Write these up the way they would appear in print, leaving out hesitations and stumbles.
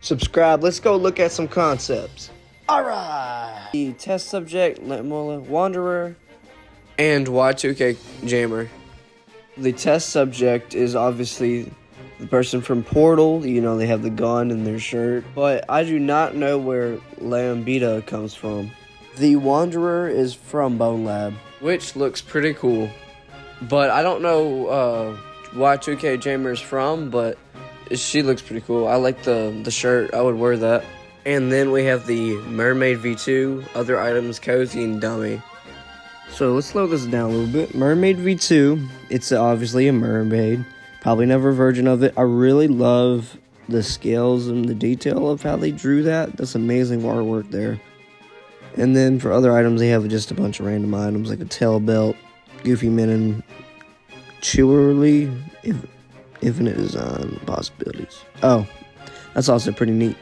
subscribe. Let's go look at some concepts. Alright! The test subject, Wanderer, and Y2K Jammer. The test subject is obviously the person from Portal. You know, they have the gun in their shirt. But I do not know where Lambita comes from. The Wanderer is from Bone Lab, which looks pretty cool. But I don't know Y2K Jammer is from, but she looks pretty cool. I like the shirt. I would wear that. And then we have the Mermaid V2, other items, Cozy and Dummy. So let's slow this down a little bit. Mermaid V2, it's obviously a mermaid. Probably never a version of it. I really love the scales and the detail of how they drew that. That's amazing artwork there. And then for other items, they have just a bunch of random items like a tail belt, Goofy Minute, Chewerly, Infinite Design Possibilities. Oh, that's also pretty neat.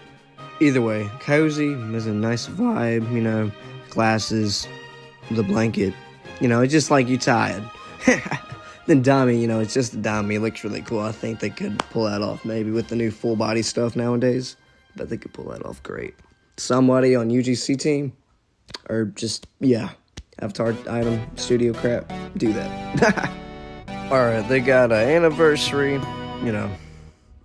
Either way, Cozy has a nice vibe, you know, glasses, the blanket, you know, it's just like you tired. Then Dummy, you know, it's just a dummy. It looks really cool. I think they could pull that off maybe with the new full body stuff nowadays. But they could pull that off great. Somebody on UGC team, or just, yeah, Avatar item, studio crap, do that. Alright, they got an anniversary, you know,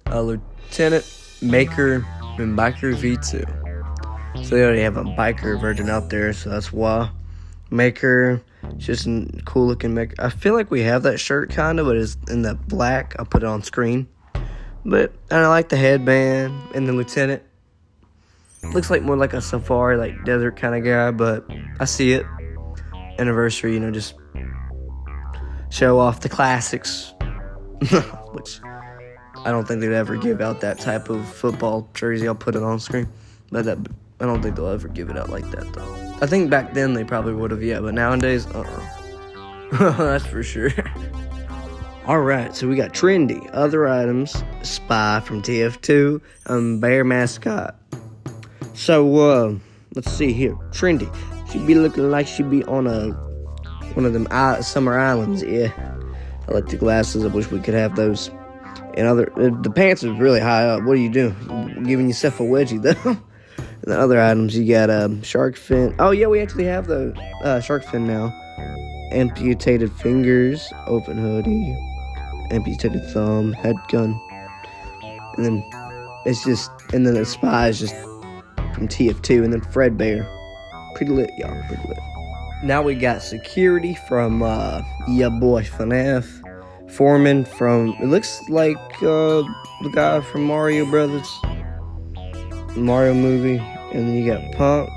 a Lieutenant, Maker, and Biker V2. So they already have a biker version out there, so that's why. Maker, just a cool looking Maker. I feel like we have that shirt kind of, but it's in the black. I'll put it on screen. But I like the headband and the Lieutenant. Looks like more like a safari, like desert kind of guy, but I see it. Anniversary, you know, just show off the classics. Which I don't think they'd ever give out that type of football jersey. I'll put it on screen. But I don't think they'll ever give it out like that, though. I think back then they probably would have, yeah. But nowadays, that's for sure. Alright, so we got Trendy. Other items, Spy from TF2, Bear Mascot. So, let's see here. Trendy. She'd be looking like she'd be on one of them summer islands, yeah. I like the glasses. I wish we could have those. And the pants is really high up. What are you doing? You're giving yourself a wedgie, though. And the other items, you got shark fin. Oh, yeah, we actually have the shark fin now. Amputated fingers, open hoodie, amputated thumb, head gun. And then the Spy is just from TF2. And then Fredbear. Pretty lit, y'all. Pretty lit. Now we got Security from ya boy FNAF. Foreman from, it looks like the guy from Mario Brothers. Mario movie. And then you got Punk.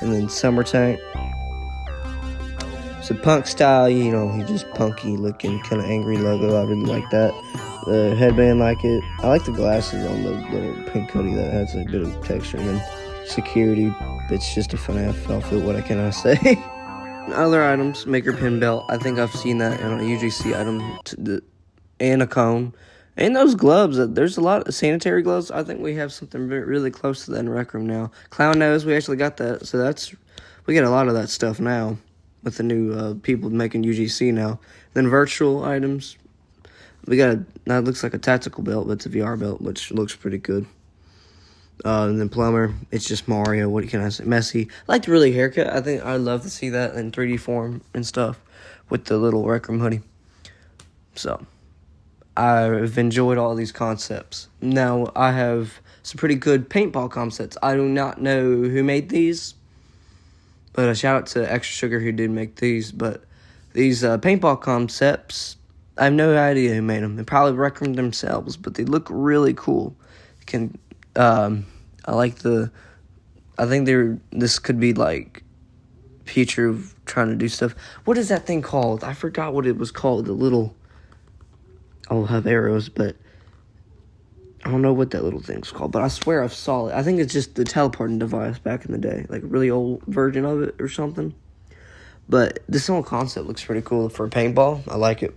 And then Summer Tank. So Punk style, you know, he's just punky looking, kind of angry logo. I really like that. The headband, like it. I like the glasses on the little pink hoodie that has a bit of texture. And then Security, it's just a FNAF outfit. What can I say? Other items, Maker pin belt. I think I've seen that in a UGC item. And a comb. And those gloves. There's a lot of sanitary gloves. I think we have something really close to that in Rec Room now. Clown nose, we actually got that. So we get a lot of that stuff now. With the new people making UGC now. Then virtual items. We got that looks like a tactical belt, but it's a VR belt, which looks pretty good. And then Plumber, it's just Mario. What can I say? Messy. I like the really haircut. I think I'd love to see that in 3D form and stuff with the little Rec Room hoodie. So, I've enjoyed all these concepts. Now, I have some pretty good paintball concepts. I do not know who made these, but a shout out to Extra Sugar who did make these. But these paintball concepts, I have no idea who made them. They probably Rec Room themselves, but they look really cool. I like I think this could be like future of trying to do stuff. What is that thing called? I forgot what it was called. The little, I'll have arrows, but I don't know what that little thing's called, but I swear I saw it. I think it's just the teleporting device back in the day, like a really old version of it or something. But this whole concept looks pretty cool for paintball. I like it.